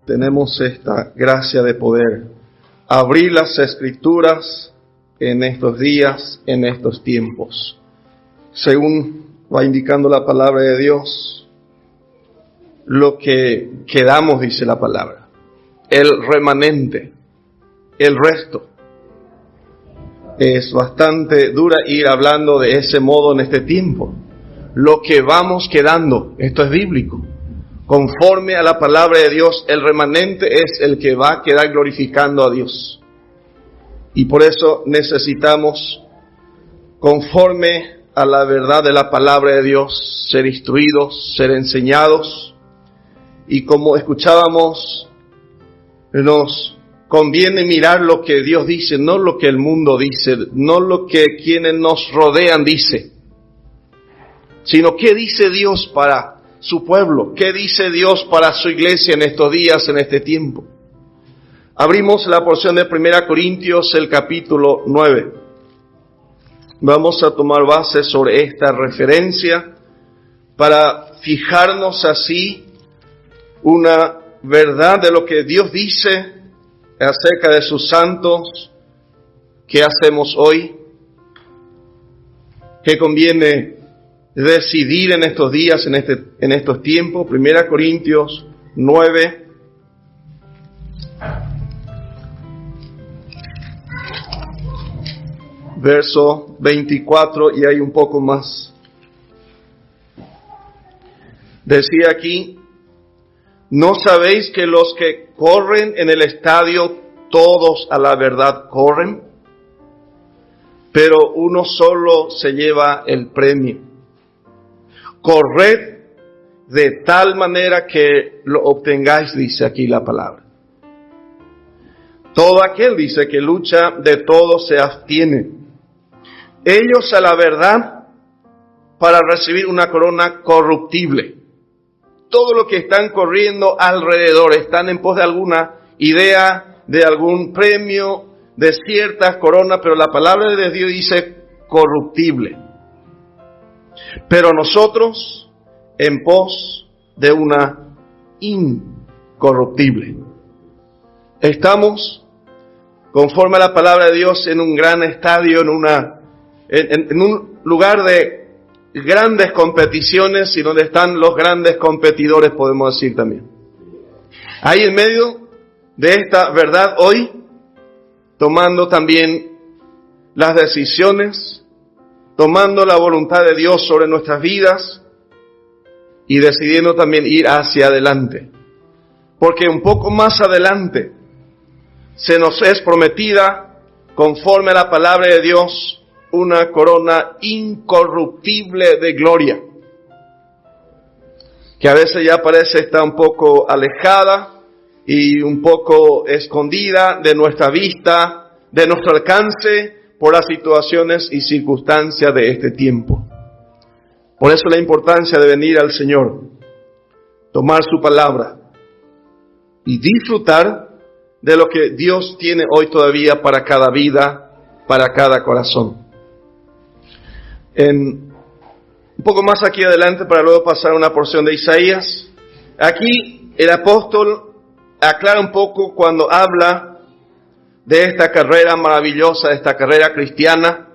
tenemos esta gracia de poder abrir las Escrituras en estos días, en estos tiempos. Según va indicando la palabra de Dios, lo que quedamos, dice la palabra, el remanente, el resto. Es bastante dura ir hablando de ese modo en este tiempo. Lo que vamos quedando, esto es bíblico. Conforme a la palabra de Dios, el remanente es el que va a quedar glorificando a Dios. Y por eso necesitamos, conforme a la verdad de la palabra de Dios, ser instruidos, ser enseñados. Y como escuchábamos, nos conviene mirar lo que Dios dice, no lo que el mundo dice, no lo que quienes nos rodean dice, sino qué dice Dios para su pueblo, qué dice Dios para su iglesia en estos días, en este tiempo. Abrimos la porción de 1 Corintios, el capítulo 9. Vamos a tomar base sobre esta referencia para fijarnos así una verdad de lo que Dios dice acerca de sus santos. ¿Qué hacemos hoy? ¿Qué conviene decidir en estos días, en estos tiempos? 1 Corintios 9. Verso 24, y hay un poco más. Decía aquí: ¿no sabéis que los que corren en el estadio, todos a la verdad corren? Pero uno solo se lleva el premio. Corred de tal manera que lo obtengáis, dice aquí la palabra. Todo aquel, dice, que lucha, de todo se abstiene. Ellos a la verdad para recibir una corona corruptible. Todo lo que están corriendo alrededor, están en pos de alguna idea, de algún premio, de ciertas coronas, pero la palabra de Dios dice corruptible. Pero nosotros en pos de una incorruptible. Estamos, conforme a la palabra de Dios, en un gran estadio, en un lugar de grandes competiciones y donde están los grandes competidores, podemos decir también. Ahí en medio de esta verdad hoy, tomando también las decisiones, tomando la voluntad de Dios sobre nuestras vidas y decidiendo también ir hacia adelante. Porque un poco más adelante se nos es prometida, conforme a la palabra de Dios, una corona incorruptible de gloria, que a veces ya parece estar un poco alejada y un poco escondida de nuestra vista, de nuestro alcance, por las situaciones y circunstancias de este tiempo. Por eso la importancia de venir al Señor, tomar su palabra y disfrutar de lo que Dios tiene hoy todavía para cada vida, para cada corazón. Un poco más aquí adelante, para luego pasar a una porción de Isaías. Aquí el apóstol aclara un poco cuando habla de esta carrera maravillosa, de esta carrera cristiana,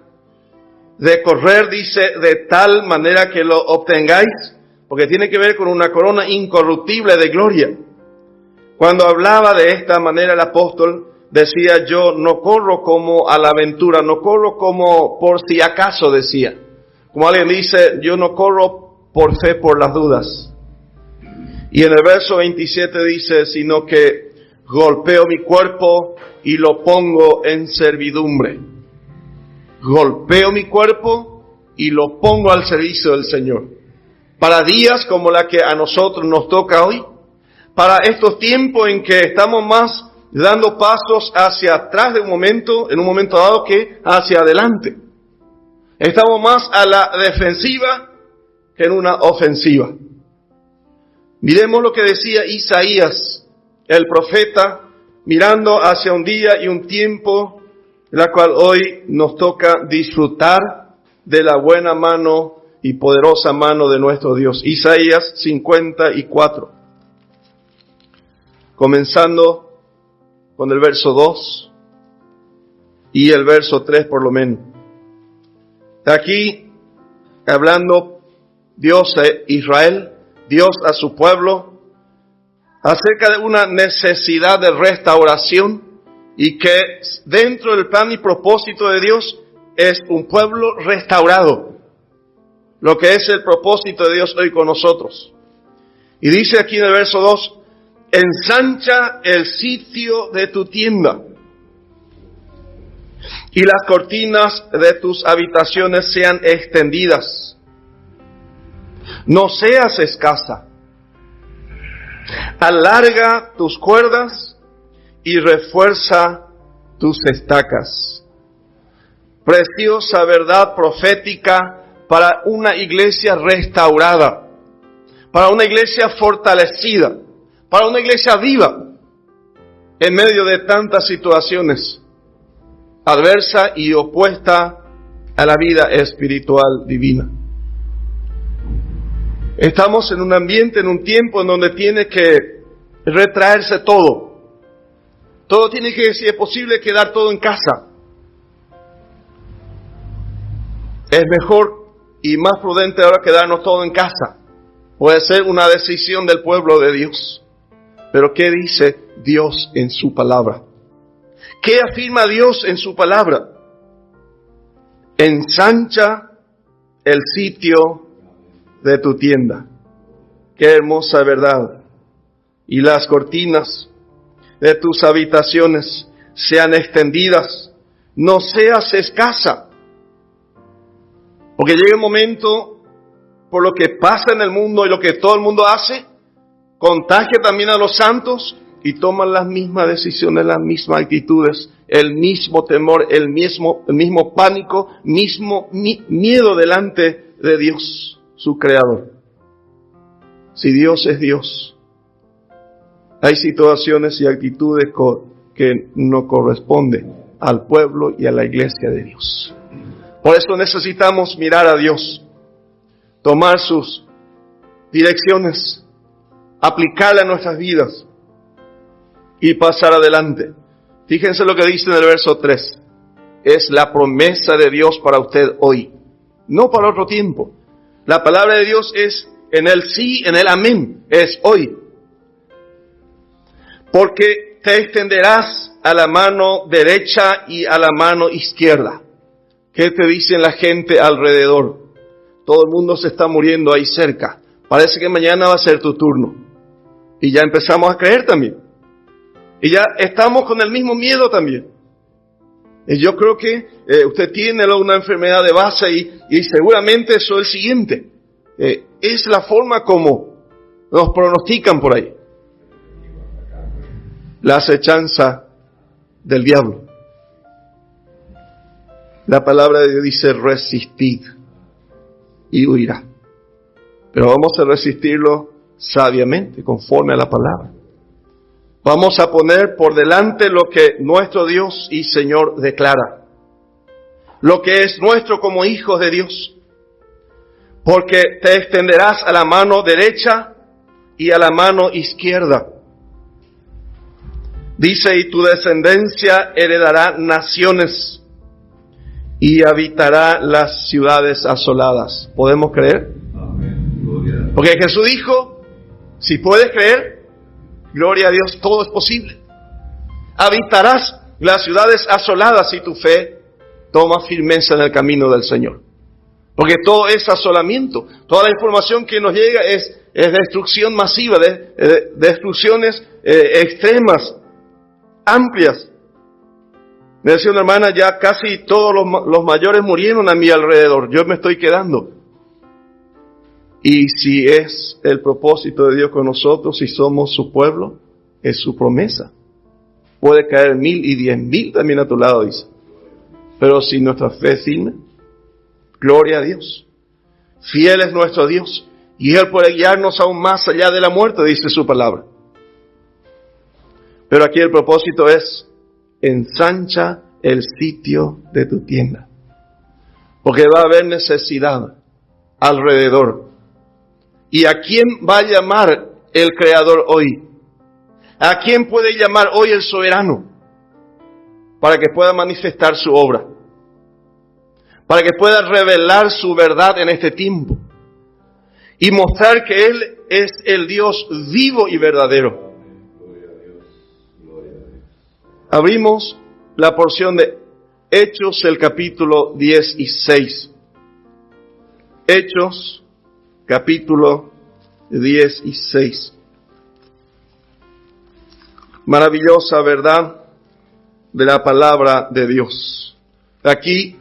de correr, dice, de tal manera que lo obtengáis, porque tiene que ver con una corona incorruptible de gloria. Cuando hablaba de esta manera el apóstol decía: yo no corro como a la aventura, no corro como por si acaso, decía. Como alguien dice: yo no corro por fe, por las dudas. Y en el verso 27 dice: sino que golpeo mi cuerpo y lo pongo en servidumbre. Golpeo mi cuerpo y lo pongo al servicio del Señor. Para días como la que a nosotros nos toca hoy, para estos tiempos en que estamos más dando pasos hacia atrás en un momento dado, que hacia adelante. Estamos más a la defensiva que en una ofensiva. Miremos lo que decía Isaías, el profeta, mirando hacia un día y un tiempo, en la cual hoy nos toca disfrutar de la buena mano y poderosa mano de nuestro Dios. Isaías 54. comenzando con el verso 2 y el verso 3 por lo menos. Aquí, hablando Dios a Israel, Dios a su pueblo, acerca de una necesidad de restauración y que dentro del plan y propósito de Dios es un pueblo restaurado. Lo que es el propósito de Dios hoy con nosotros. Y dice aquí en el verso 2, ensancha el sitio de tu tienda y las cortinas de tus habitaciones sean extendidas. No seas escasa. Alarga tus cuerdas y refuerza tus estacas. Preciosa verdad profética para una iglesia restaurada, para una iglesia fortalecida, para una iglesia viva, en medio de tantas situaciones adversa y opuesta a la vida espiritual divina. Estamos en un ambiente, en un tiempo en donde tiene que retraerse todo. Todo tiene que, si es posible, quedar todo en casa. Es mejor y más prudente ahora quedarnos todo en casa. Puede ser una decisión del pueblo de Dios. Pero ¿qué dice Dios en su palabra? ¿Qué afirma Dios en su palabra? Ensancha el sitio de tu tienda. Qué hermosa verdad. Y las cortinas de tus habitaciones sean extendidas. No seas escasa. Porque llega un momento, por lo que pasa en el mundo y lo que todo el mundo hace, contagia también a los santos y toman las mismas decisiones, las mismas actitudes, el mismo temor, el mismo pánico, mismo miedo delante de Dios, su Creador. Si Dios es Dios, hay situaciones y actitudes que no corresponden al pueblo y a la iglesia de Dios. Por eso necesitamos mirar a Dios, tomar sus direcciones, aplicarlas a nuestras vidas y pasar adelante. Fíjense lo que dice en el verso 3. Es la promesa de Dios para usted hoy, no para otro tiempo. La palabra de Dios es en el sí, en el amén, es hoy. Porque te extenderás a la mano derecha y a la mano izquierda. ¿Qué te dicen la gente alrededor? Todo el mundo se está muriendo ahí cerca. Parece que mañana va a ser tu turno. Y ya empezamos a creer también. Y ya estamos con el mismo miedo también. Y yo creo que usted tiene una enfermedad de base y seguramente eso es el siguiente. Es la forma como nos pronostican por ahí. La acechanza del diablo. La palabra de Dios dice resistid y huirá. Pero vamos a resistirlo sabiamente, conforme a la palabra. Vamos a poner por delante lo que nuestro Dios y Señor declara. Lo que es nuestro como hijos de Dios. Porque te extenderás a la mano derecha y a la mano izquierda. Dice, y tu descendencia heredará naciones y habitará las ciudades asoladas. ¿Podemos creer? Amén. Porque Jesús dijo, si puedes creer, gloria a Dios, todo es posible. Habitarás las ciudades asoladas si tu fe toma firmeza en el camino del Señor. Porque todo es asolamiento. Toda la información que nos llega es destrucción masiva, destrucciones extremas, amplias. Me decía una hermana, ya casi todos los mayores murieron a mi alrededor, yo me estoy quedando. Y si es el propósito de Dios con nosotros, si somos su pueblo, es su promesa. Puede caer 1000 y 10,000 también a tu lado, dice. Pero si nuestra fe es firme, gloria a Dios. Fiel es nuestro Dios, y Él puede guiarnos aún más allá de la muerte, dice su palabra. Pero aquí el propósito es, ensancha el sitio de tu tienda. Porque va a haber necesidad alrededor. ¿Y a quién va a llamar el Creador hoy? ¿A quién puede llamar hoy el soberano? Para que pueda manifestar su obra. Para que pueda revelar su verdad en este tiempo. Y mostrar que Él es el Dios vivo y verdadero. Abrimos la porción de Hechos, el capítulo 16. Hechos, capítulo 16. Maravillosa verdad de la palabra de Dios. Aquí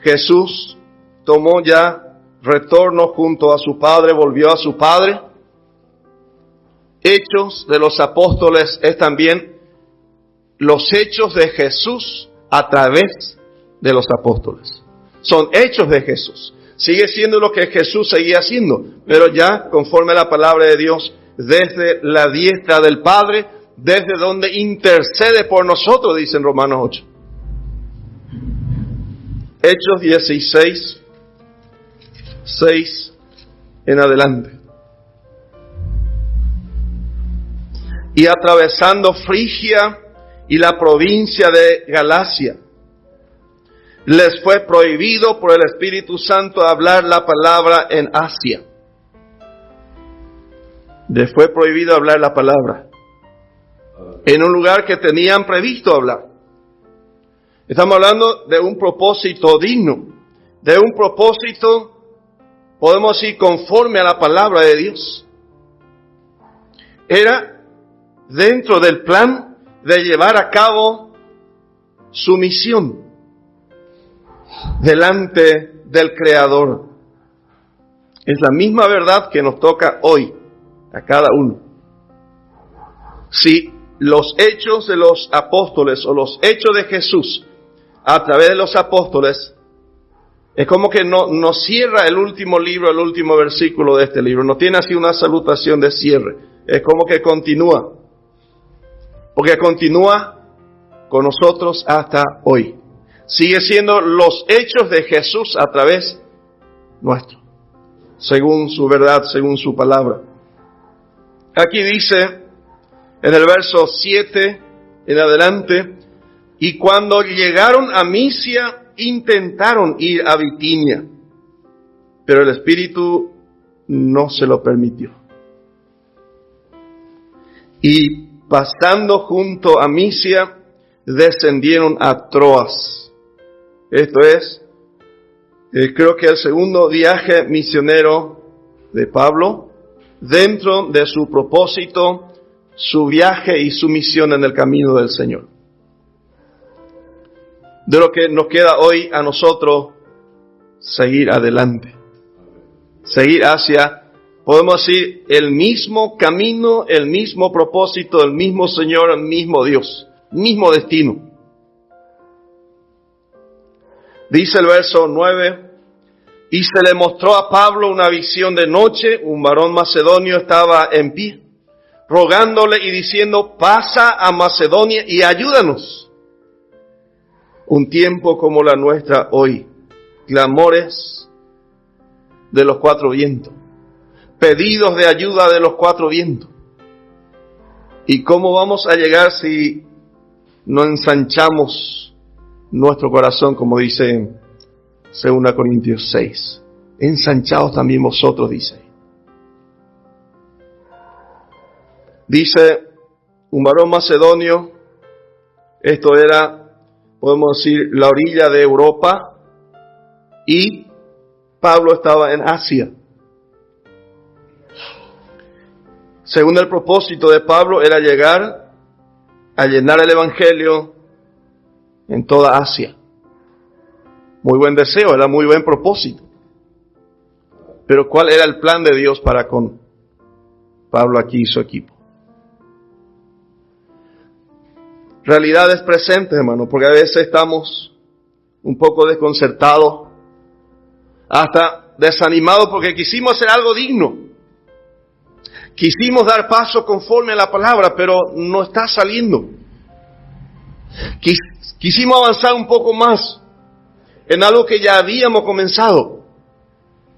Jesús tomó ya retorno junto a su Padre, volvió a su Padre. Hechos de los apóstoles es también los hechos de Jesús a través de los apóstoles. Son hechos de Jesús. Sigue siendo lo que Jesús seguía haciendo, pero ya conforme a la palabra de Dios, desde la diestra del Padre, desde donde intercede por nosotros, dice en Romanos 8. Hechos 16, 6 en adelante. Y atravesando Frigia y la provincia de Galacia, les fue prohibido por el Espíritu Santo hablar la palabra en Asia. Les fue prohibido hablar la palabra en un lugar que tenían previsto hablar. Estamos hablando de un propósito digno, de un propósito, podemos decir, conforme a la palabra de Dios. Era dentro del plan de llevar a cabo su misión delante del Creador. Es la misma verdad que nos toca hoy a cada uno. Si los hechos de los apóstoles o los hechos de Jesús a través de los apóstoles, es como que no cierra el último libro, el último versículo de este libro, no tiene así una salutación de cierre, es como que continúa, porque continúa con nosotros hasta hoy. Sigue siendo los hechos de Jesús a través nuestro, según su verdad, según su palabra. Aquí dice, en el verso 7 en adelante, y cuando llegaron a Misia, intentaron ir a Bitinia, pero el Espíritu no se lo permitió. Y pasando junto a Misia, descendieron a Troas. Esto es, creo que el segundo viaje misionero de Pablo, dentro de su propósito, su viaje y su misión en el camino del Señor. De lo que nos queda hoy a nosotros, seguir adelante. Seguir hacia, podemos decir, el mismo camino, el mismo propósito, el mismo Señor, el mismo Dios, mismo destino. Dice el verso 9, y se le mostró a Pablo una visión de noche, un varón macedonio estaba en pie, rogándole y diciendo, pasa a Macedonia y ayúdanos. Un tiempo como la nuestra hoy, clamores de los cuatro vientos, pedidos de ayuda de los cuatro vientos. ¿Y cómo vamos a llegar si no ensanchamos nuestro corazón, como dice en 2 Corintios 6? Ensanchaos también vosotros, dice. Dice, un varón macedonio, esto era, podemos decir, la orilla de Europa, y Pablo estaba en Asia. Según el propósito de Pablo, era llegar a llenar el Evangelio en toda Asia. Muy buen deseo, era muy buen propósito. Pero ¿cuál era el plan de Dios para con Pablo aquí y su equipo? Realidades presentes, hermano, porque a veces estamos un poco desconcertados, hasta desanimados porque quisimos hacer algo digno. Quisimos dar paso conforme a la palabra, pero no está saliendo. Quisimos avanzar un poco más en algo que ya habíamos comenzado.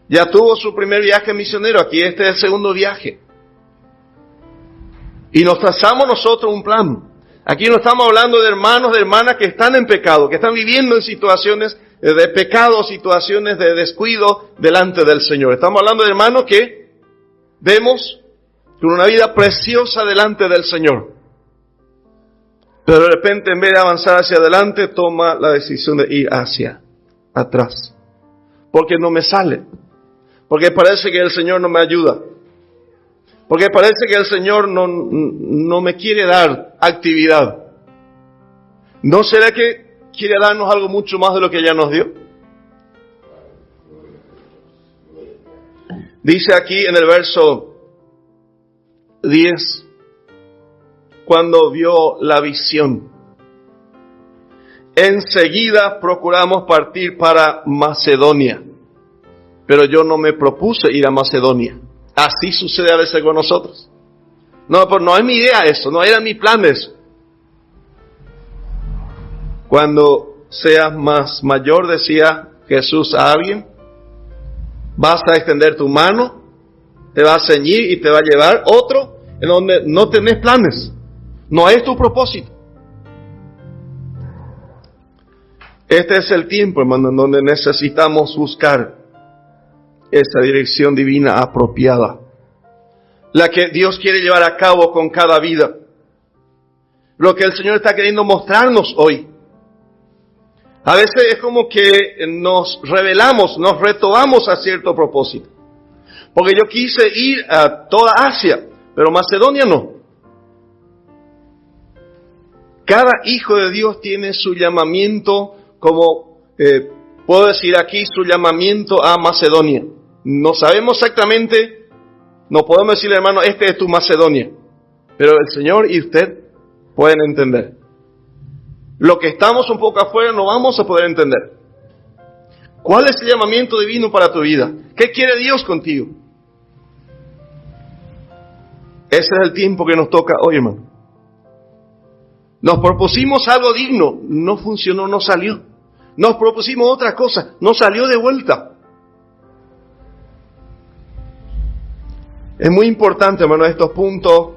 Ya tuvo su primer viaje misionero, aquí este es el segundo viaje. Y nos trazamos nosotros un plan. Aquí no estamos hablando de hermanos, de hermanas que están en pecado, que están viviendo en situaciones de pecado, situaciones de descuido delante del Señor. Estamos hablando de hermanos que vemos con una vida preciosa delante del Señor. Pero de repente, en vez de avanzar hacia adelante, toma la decisión de ir hacia atrás. Porque no me sale. Porque parece que el Señor no me ayuda. Porque parece que el Señor no me quiere dar actividad. ¿No será que quiere darnos algo mucho más de lo que ya nos dio? Dice aquí en el verso 10, cuando vio la visión, enseguida procuramos partir para Macedonia, pero yo no me propuse ir a Macedonia. Así sucede a veces con nosotros. No, pero no es mi idea eso, no era mi plan eso. Cuando seas más mayor, decía Jesús a alguien, vas a extender tu mano, te va a ceñir y te va a llevar otro en donde no tenés planes. No es tu propósito. Este es el tiempo, hermano, en donde necesitamos buscar esa dirección divina apropiada, la que Dios quiere llevar a cabo con cada vida. Lo que el Señor está queriendo mostrarnos hoy. A veces es como que nos rebelamos, nos retomamos a cierto propósito. Porque yo quise ir a toda Asia, pero Macedonia no. Cada hijo de Dios tiene su llamamiento, como puedo decir aquí, su llamamiento a Macedonia. No sabemos exactamente, no podemos decirle, hermano, este es tu Macedonia. Pero el Señor y usted pueden entender. Lo que estamos un poco afuera no vamos a poder entender. ¿Cuál es el llamamiento divino para tu vida? ¿Qué quiere Dios contigo? Ese es el tiempo que nos toca hoy, hermano. Nos propusimos algo digno, no funcionó, no salió. Nos propusimos otra cosa, no salió de vuelta. Es muy importante, hermano, estos puntos,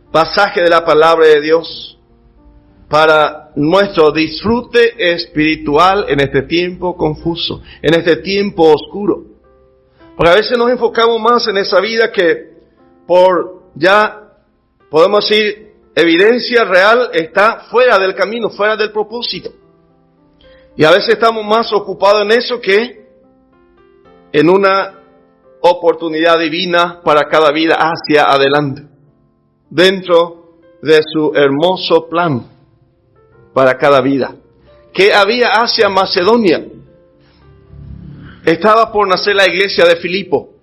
pasajes de la palabra de Dios, para nuestro disfrute espiritual en este tiempo confuso, en este tiempo oscuro. Porque a veces nos enfocamos más en esa vida que por ya, podemos decir, evidencia real está fuera del camino, fuera del propósito. Y a veces estamos más ocupados en eso que en una oportunidad divina para cada vida hacia adelante, dentro de su hermoso plan para cada vida. ¿Qué había hacia Macedonia? Estaba por nacer la iglesia de Filipo.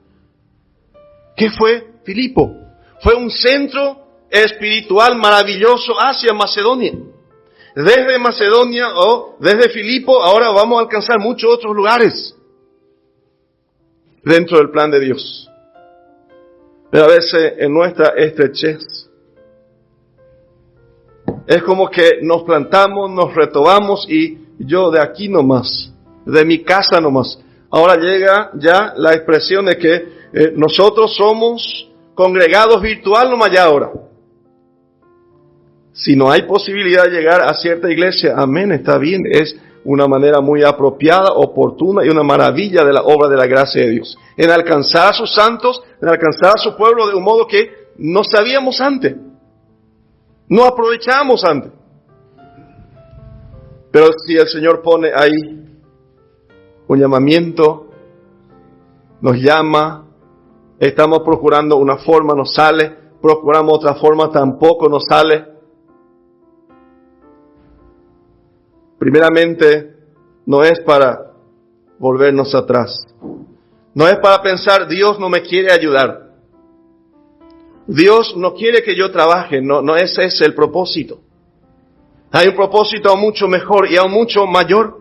¿Qué fue Filipo? Fue un centro espiritual maravilloso hacia Macedonia. Desde Macedonia o desde Filipo ahora vamos a alcanzar muchos otros lugares dentro del plan de Dios. Pero a veces en nuestra estrechez es como que nos plantamos, nos retomamos y yo de aquí nomás, de mi casa nomás. Ahora llega ya la expresión de que nosotros somos congregados virtual nomás ya ahora. Si no hay posibilidad de llegar a cierta iglesia, amén, está bien, es una manera muy apropiada, oportuna y una maravilla de la obra de la gracia de Dios. En alcanzar a sus santos, en alcanzar a su pueblo de un modo que no sabíamos antes. No aprovechamos antes. Pero si el Señor pone ahí un llamamiento, nos llama, estamos procurando una forma, nos sale, procuramos otra forma, tampoco nos sale. Primeramente, no es para volvernos atrás. No es para pensar, Dios no me quiere ayudar. Dios no quiere que yo trabaje, no ese es el propósito. Hay un propósito aún mucho mejor y aún mucho mayor.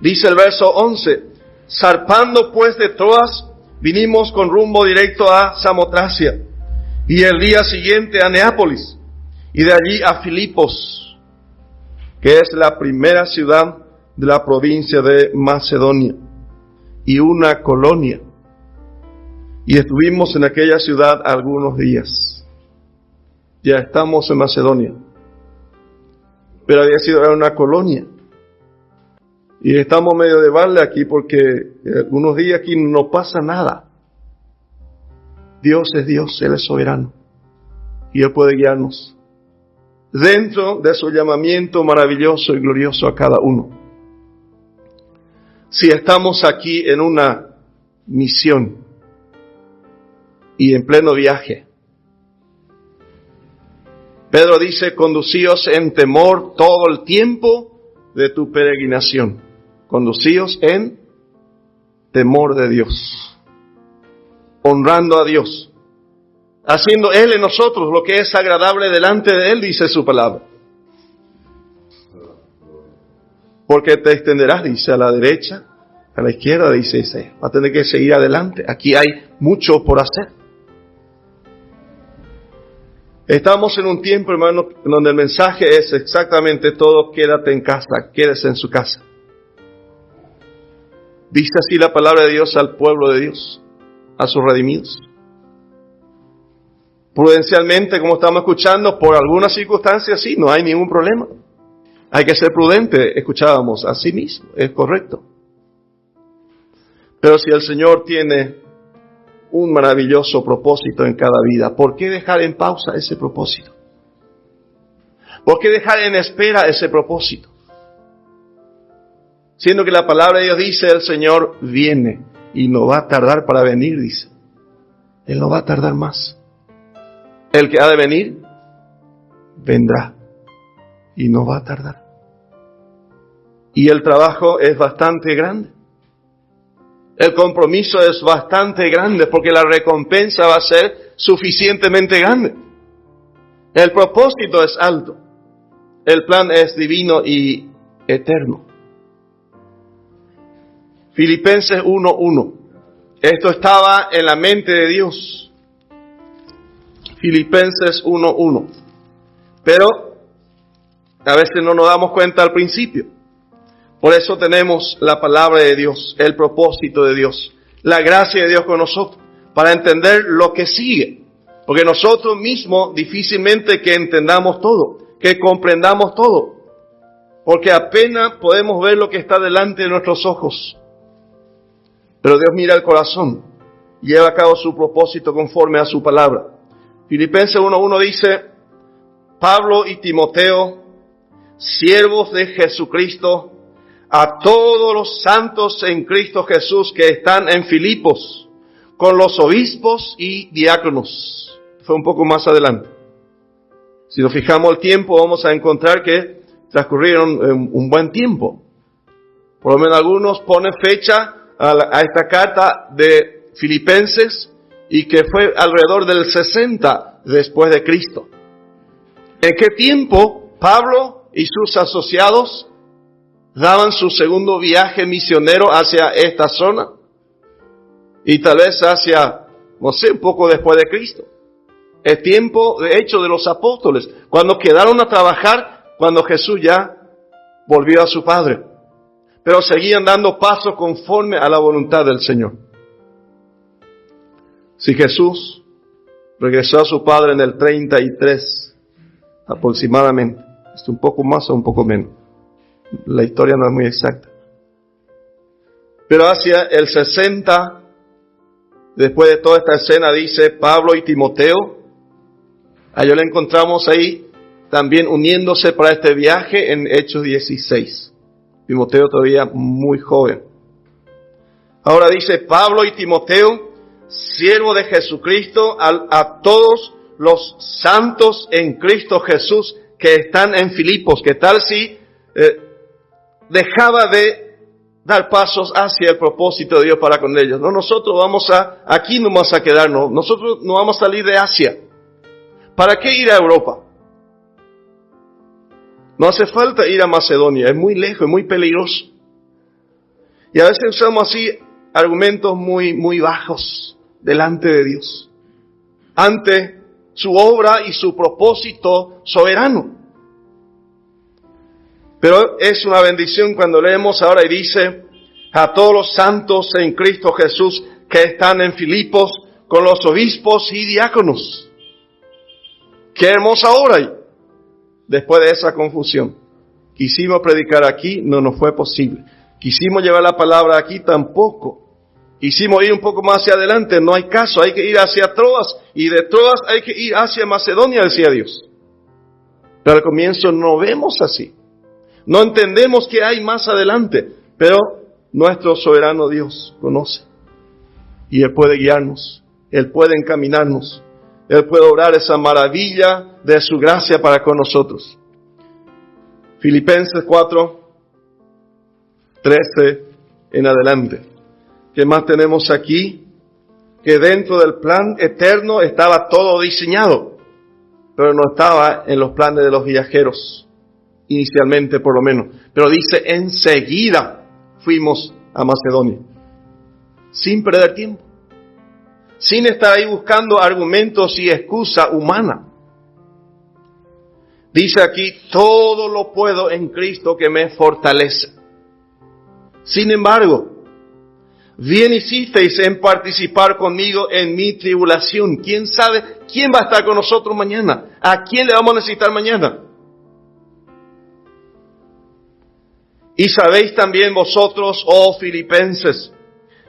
Dice el verso 11, zarpando pues de Troas, vinimos con rumbo directo a Samotracia, y el día siguiente a Neápolis, y de allí a Filipos, que es la primera ciudad de la provincia de Macedonia, y una colonia. Y estuvimos en aquella ciudad algunos días. Ya estamos en Macedonia. Pero había sido una colonia. Y estamos medio de balde aquí porque algunos días aquí no pasa nada. Dios es Dios, Él es soberano. Y Él puede guiarnos dentro de su llamamiento maravilloso y glorioso a cada uno. Si estamos aquí en una misión y en pleno viaje, Pedro dice, conducíos en temor todo el tiempo de tu peregrinación. Conducíos en temor de Dios, honrando a Dios, haciendo Él en nosotros lo que es agradable delante de Él, dice su palabra. Porque te extenderás, dice, a la derecha, a la izquierda, dice, va a tener que seguir adelante. Aquí hay mucho por hacer. Estamos en un tiempo, hermano, donde el mensaje es exactamente todo: quédate en casa, quédese en su casa. Dice así la palabra de Dios al pueblo de Dios, a sus redimidos. Prudencialmente, como estamos escuchando, por algunas circunstancias sí, no hay ningún problema. Hay que ser prudente, escuchábamos, así mismo, es correcto. Pero si el Señor tiene un maravilloso propósito en cada vida, ¿por qué dejar en pausa ese propósito? ¿Por qué dejar en espera ese propósito? Siendo que la palabra de Dios dice, el Señor viene y no va a tardar para venir, dice. Él no va a tardar más. El que ha de venir, vendrá y no va a tardar. Y el trabajo es bastante grande. El compromiso es bastante grande porque la recompensa va a ser suficientemente grande. El propósito es alto. El plan es divino y eterno. Filipenses 1:1. Esto estaba en la mente de Dios. Filipenses 1:1. Pero a veces no nos damos cuenta al principio. Por eso tenemos la palabra de Dios, el propósito de Dios, la gracia de Dios con nosotros, para entender lo que sigue. Porque nosotros mismos difícilmente que entendamos todo, que comprendamos todo. Porque apenas podemos ver lo que está delante de nuestros ojos. Pero Dios mira el corazón y lleva a cabo su propósito conforme a su palabra. Filipenses 1:1 dice, Pablo y Timoteo, siervos de Jesucristo, a todos los santos en Cristo Jesús que están en Filipos, con los obispos y diáconos. Fue un poco más adelante. Si nos fijamos el tiempo, vamos a encontrar que transcurrieron un buen tiempo. Por lo menos algunos ponen fecha a esta carta de Filipenses y que fue alrededor del 60 después de Cristo. ¿En qué tiempo Pablo y sus asociados daban su segundo viaje misionero hacia esta zona? Y tal vez hacia, no sé, un poco después de Cristo. El tiempo, de hecho, de los apóstoles, cuando quedaron a trabajar, cuando Jesús ya volvió a su Padre. Pero seguían dando pasos conforme a la voluntad del Señor. Si Jesús regresó a su Padre en el 33, aproximadamente, es un poco más o un poco menos. La historia no es muy exacta. Pero hacia el 60, después de toda esta escena, dice Pablo y Timoteo, a ellos le encontramos ahí también uniéndose para este viaje en Hechos 16. Timoteo todavía muy joven. Ahora dice Pablo y Timoteo, siervo de Jesucristo, a todos los santos en Cristo Jesús que están en Filipos. ¿Qué tal si dejaba de dar pasos hacia el propósito de Dios para con ellos? No, nosotros aquí no vamos a quedarnos, nosotros no vamos a salir de Asia. ¿Para qué ir a Europa? No hace falta ir a Macedonia, es muy lejos, es muy peligroso. Y a veces usamos así argumentos muy bajos delante de Dios, ante su obra y su propósito soberano. Pero es una bendición cuando leemos ahora y dice, a todos los santos en Cristo Jesús que están en Filipos, con los obispos y diáconos. Qué hermosa obra hay. Después de esa confusión, quisimos predicar aquí, no nos fue posible. Quisimos llevar la palabra aquí, tampoco. Quisimos ir un poco más hacia adelante, no hay caso, hay que ir hacia Troas, y de Troas hay que ir hacia Macedonia, decía Dios. Pero al comienzo no vemos así. No entendemos qué hay más adelante, pero nuestro soberano Dios conoce. Y Él puede guiarnos, Él puede encaminarnos, Él puede obrar esa maravilla de su gracia para con nosotros. Filipenses 4:13 en adelante. ¿Qué más tenemos aquí? Que dentro del plan eterno estaba todo diseñado, pero no estaba en los planes de los viajeros, inicialmente por lo menos. Pero dice, enseguida fuimos a Macedonia, sin perder tiempo, sin estar ahí buscando argumentos y excusa humana. Dice aquí, todo lo puedo en Cristo que me fortalece. Sin embargo, bien hicisteis en participar conmigo en mi tribulación. ¿Quién sabe quién va a estar con nosotros mañana? ¿A quién le vamos a necesitar mañana? Y sabéis también vosotros, oh filipenses,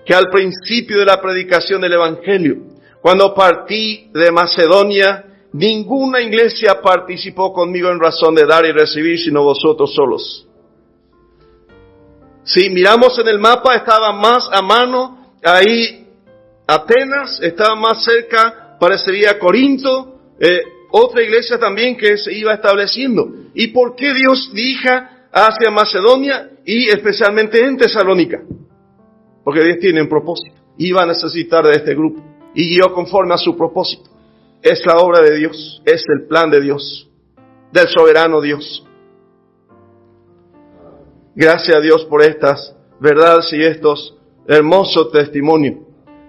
que al principio de la predicación del Evangelio, cuando partí de Macedonia, ninguna iglesia participó conmigo en razón de dar y recibir, sino vosotros solos. Si miramos en el mapa, estaba más a mano ahí Atenas, estaba más cerca, parecería Corinto, otra iglesia también que se iba estableciendo. ¿Y por qué Dios dirija hacia Macedonia y especialmente en Tesalónica? Porque Dios tiene un propósito. Iba a necesitar de este grupo y guió conforme a su propósito. Es la obra de Dios, es el plan de Dios, del soberano Dios. Gracias a Dios por estas verdades y estos hermosos testimonios.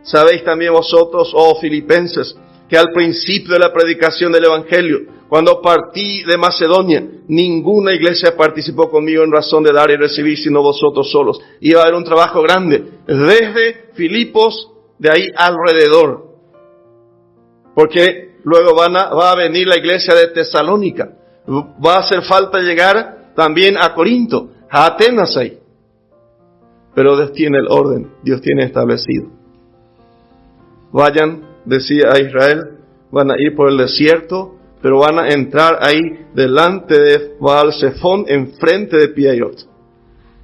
Sabéis también vosotros, oh filipenses, que al principio de la predicación del Evangelio, cuando partí de Macedonia, ninguna iglesia participó conmigo en razón de dar y recibir, sino vosotros solos. Iba a haber un trabajo grande, desde Filipos, de ahí alrededor. Porque luego va a venir la iglesia de Tesalónica. Va a hacer falta llegar también a Corinto, a Atenas ahí. Pero Dios tiene el orden, Dios tiene establecido. Vayan, decía a Israel, van a ir por el desierto, pero van a entrar ahí delante de Baal-Zephón, enfrente de Pi-Hahirot.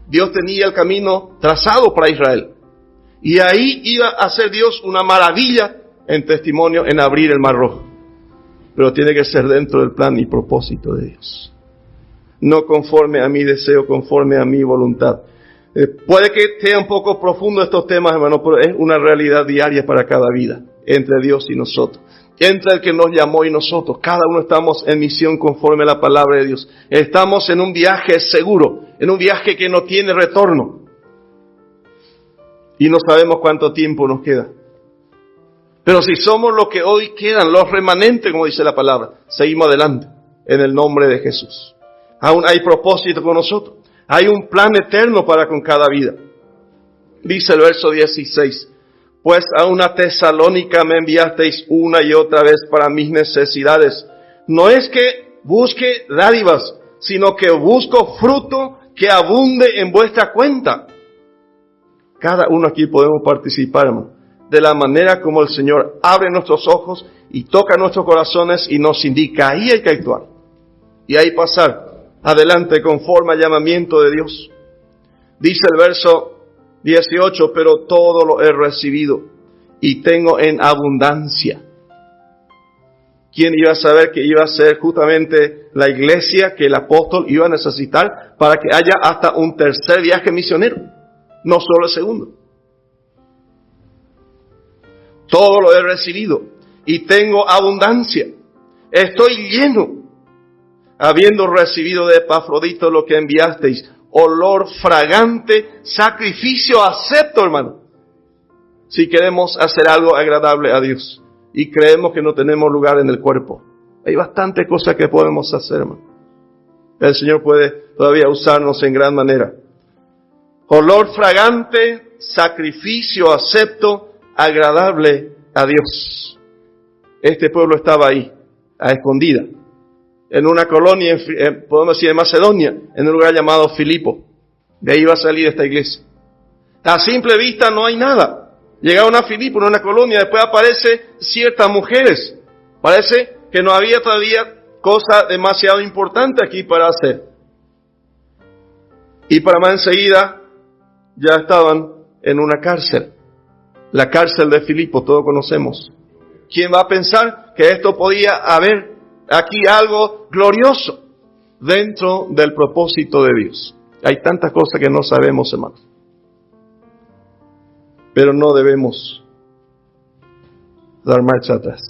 Dios tenía el camino trazado para Israel. Y ahí iba a hacer Dios una maravilla en testimonio en abrir el Mar Rojo. Pero tiene que ser dentro del plan y propósito de Dios. No conforme a mi deseo, conforme a mi voluntad. Puede que sea un poco profundo estos temas, hermano, pero es una realidad diaria para cada vida, entre Dios y nosotros. Entre el que nos llamó y nosotros. Cada uno estamos en misión conforme a la palabra de Dios. Estamos en un viaje seguro, en un viaje que no tiene retorno. Y no sabemos cuánto tiempo nos queda. Pero si somos los que hoy quedan, los remanentes, como dice la palabra, seguimos adelante en el nombre de Jesús. Aún hay propósito con nosotros. Hay un plan eterno para con cada vida. Dice el verso 16. Pues a una Tesalónica me enviasteis una y otra vez para mis necesidades. No es que busque dádivas, sino que busco fruto que abunde en vuestra cuenta. Cada uno aquí podemos participar, hermano, de la manera como el Señor abre nuestros ojos y toca nuestros corazones y nos indica. Ahí hay que actuar. Y ahí pasar adelante conforme al llamamiento de Dios. Dice el verso 18, pero todo lo he recibido y tengo en abundancia. ¿Quién iba a saber que iba a ser justamente la iglesia que el apóstol iba a necesitar para que haya hasta un tercer viaje misionero? No solo el segundo. Todo lo he recibido y tengo abundancia. Estoy lleno, habiendo recibido de Epafrodito lo que enviasteis, olor fragante, sacrificio acepto, hermano. Si queremos hacer algo agradable a Dios y creemos que no tenemos lugar en el cuerpo, hay bastantes cosas que podemos hacer, hermano. El Señor puede todavía usarnos en gran manera. Olor fragante, sacrificio acepto, agradable a Dios. Este pueblo estaba ahí, a escondida, en una colonia, podemos decir en Macedonia, en un lugar llamado Filipo. De ahí va a salir esta iglesia. A simple vista no hay nada. Llegaron a Filipo, en una colonia, después aparecen ciertas mujeres. Parece que no había todavía cosa demasiado importante aquí para hacer. Y para más enseguida ya estaban en una cárcel. La cárcel de Filipo, todos conocemos. ¿Quién va a pensar que esto podía haber aquí algo glorioso dentro del propósito de Dios? Hay tantas cosas que no sabemos, hermanos. Pero no debemos dar marcha atrás.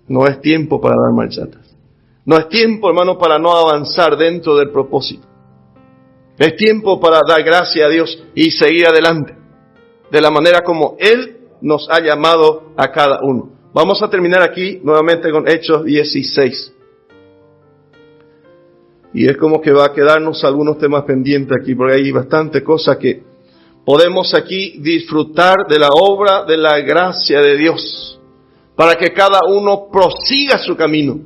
No es tiempo para dar marcha atrás. No es tiempo, hermano, para no avanzar dentro del propósito. Es tiempo para dar gracias a Dios y seguir adelante, de la manera como Él nos ha llamado a cada uno. Vamos a terminar aquí nuevamente con Hechos 16. Y es como que va a quedarnos algunos temas pendientes aquí, porque hay bastante cosas que podemos aquí disfrutar de la obra de la gracia de Dios, para que cada uno prosiga su camino,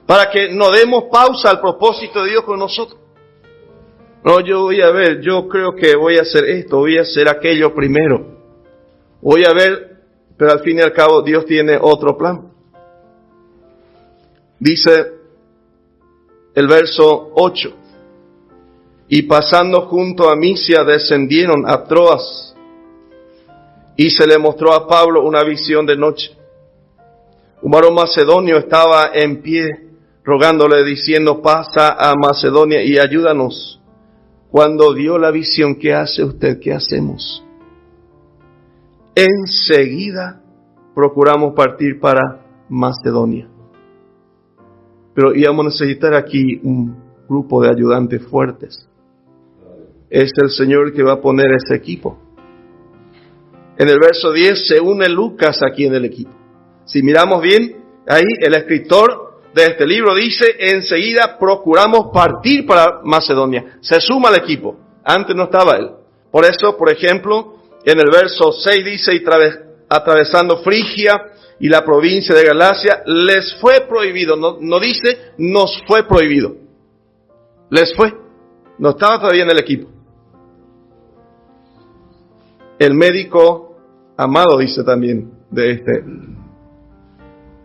para que no demos pausa al propósito de Dios con nosotros. No, yo creo que voy a hacer esto, voy a hacer aquello primero. Voy a ver, pero al fin y al cabo Dios tiene otro plan. Dice el verso 8. Y pasando junto a Misia descendieron a Troas, y se le mostró a Pablo una visión de noche. Un varón macedonio estaba en pie, rogándole, diciendo, pasa a Macedonia y ayúdanos. Cuando dio la visión, ¿qué hace usted? ¿Qué hacemos? Enseguida procuramos partir para Macedonia. Pero íbamos a necesitar aquí un grupo de ayudantes fuertes. Es el Señor que va a poner ese equipo. En el verso 10 se une Lucas aquí en el equipo. Si miramos bien, ahí el escritor de este libro dice, enseguida procuramos partir para Macedonia. Se suma al equipo. Antes no estaba él. Por eso, por ejemplo, en el verso 6 dice, y atravesando Frigia y la provincia de Galacia, les fue prohibido. No dice, nos fue prohibido. Les fue. No estaba todavía en el equipo. El médico amado dice también de este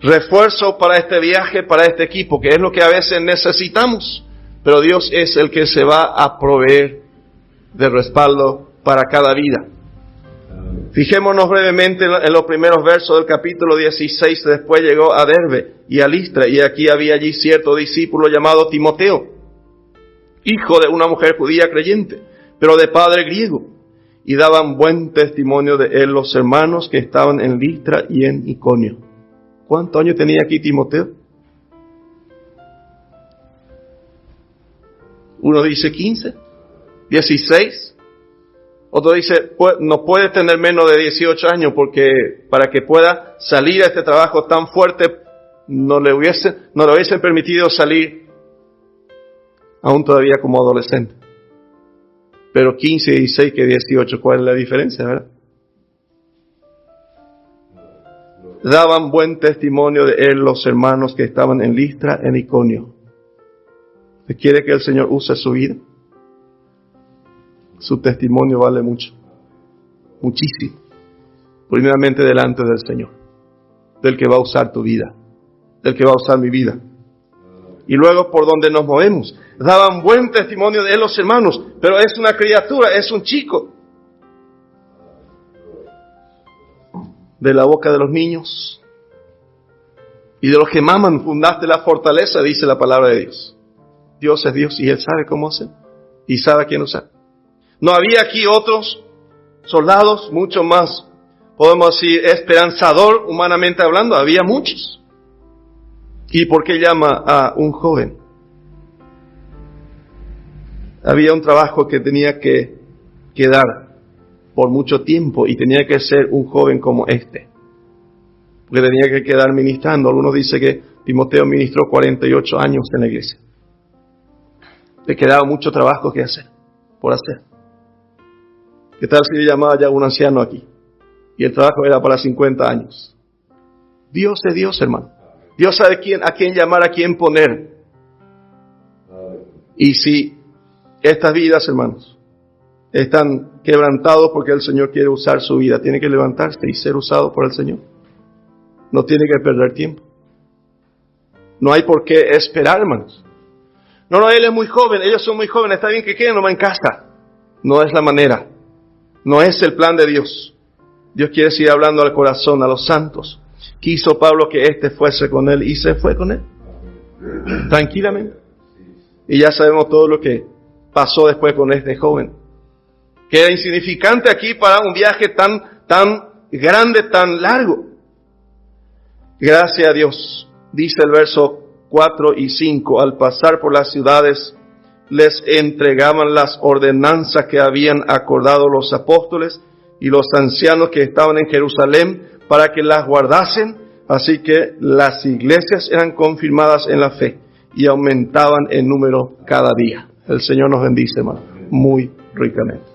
refuerzo para este viaje, para este equipo, que es lo que a veces necesitamos, pero Dios es el que se va a proveer de respaldo para cada vida. Fijémonos brevemente en los primeros versos del capítulo 16. Después llegó a Derbe y a Listra, y aquí había allí cierto discípulo llamado Timoteo, hijo de una mujer judía creyente, pero de padre griego, y daban buen testimonio de él los hermanos que estaban en Listra y en Iconio. ¿Cuántos años tenía aquí Timoteo? Uno dice 15, 16. Otro dice, no puede tener menos de 18 años porque para que pueda salir a este trabajo tan fuerte, no le hubiesen permitido salir aún todavía como adolescente. Pero 15, 16 que 18, ¿cuál es la diferencia, verdad? Daban buen testimonio de él los hermanos que estaban en Listra, en Iconio. ¿Usted quiere que el Señor use su vida? Su testimonio vale mucho, muchísimo. Primeramente delante del Señor, del que va a usar tu vida, del que va a usar mi vida. Y luego por donde nos movemos. Daban buen testimonio de él los hermanos, pero es una criatura, es un chico. De la boca de los niños y de los que maman fundaste la fortaleza, dice la palabra de Dios. Dios es Dios y Él sabe cómo hacer y sabe a quién usar. No había aquí otros soldados, mucho más, podemos decir, esperanzador humanamente hablando, había muchos. ¿Y por qué llama a un joven? Había un trabajo que tenía que dar por mucho tiempo y tenía que ser un joven como este, porque tenía que quedar ministrando. Algunos dicen que Timoteo ministró 48 años en la iglesia. Le quedaba mucho trabajo que hacer, por hacer. ¿Qué tal si le llamaba ya un anciano aquí? Y el trabajo era para 50 años. Dios es Dios, hermano. Dios sabe a quién llamar, a quién poner. Y si estas vidas, hermanos, están quebrantados porque el Señor quiere usar su vida, tiene que levantarse y ser usado por el Señor. No tiene que perder tiempo. No hay por qué esperar, hermanos. No, él es muy joven, ellos son muy jóvenes, está bien que queden nomás en casa. No es la manera. No es el plan de Dios. Dios quiere seguir hablando al corazón, a los santos. Quiso Pablo que fuese con él y se fue con él. Tranquilamente. Y ya sabemos todo lo que pasó después con este joven. Que era insignificante aquí para un viaje tan grande, tan largo. Gracias a Dios. Dice el verso 4 y 5. Al pasar por las ciudades, les entregaban las ordenanzas que habían acordado los apóstoles y los ancianos que estaban en Jerusalén para que las guardasen. Así que las iglesias eran confirmadas en la fe y aumentaban en número cada día. El Señor nos bendice, hermano, muy ricamente.